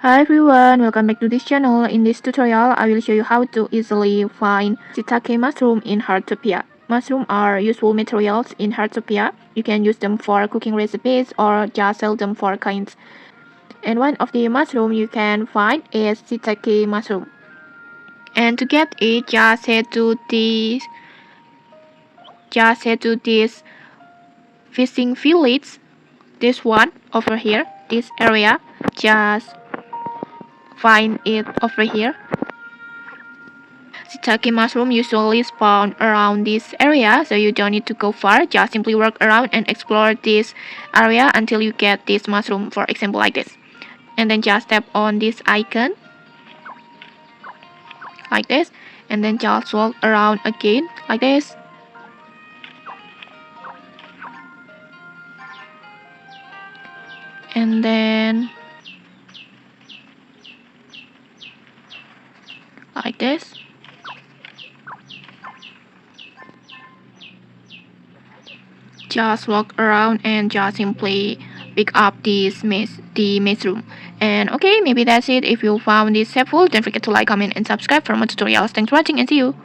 Hi everyone, welcome back to this channel. In this tutorial, I will show you how to easily find Shiitake mushroom in Heartopia. Mushrooms are useful materials in Heartopia. You can use them for cooking recipes or just sell them for coins. And one of the mushroom you can find is Shiitake mushroom. And to get it, just head to this fishing village. This one over here, this area. Just find it over here. Shiitake mushroom usually spawn around this area, so you don't need to go far. Just simply walk around and explore this area until you get this mushroom, for example like this. And then just tap on this icon like this, and then just walk around again like this. And then like this. Just walk around and just simply pick up the mushroom. And okay, maybe that's it. If you found this helpful, don't forget to like, comment, and subscribe for more tutorials. Thanks for watching and see you.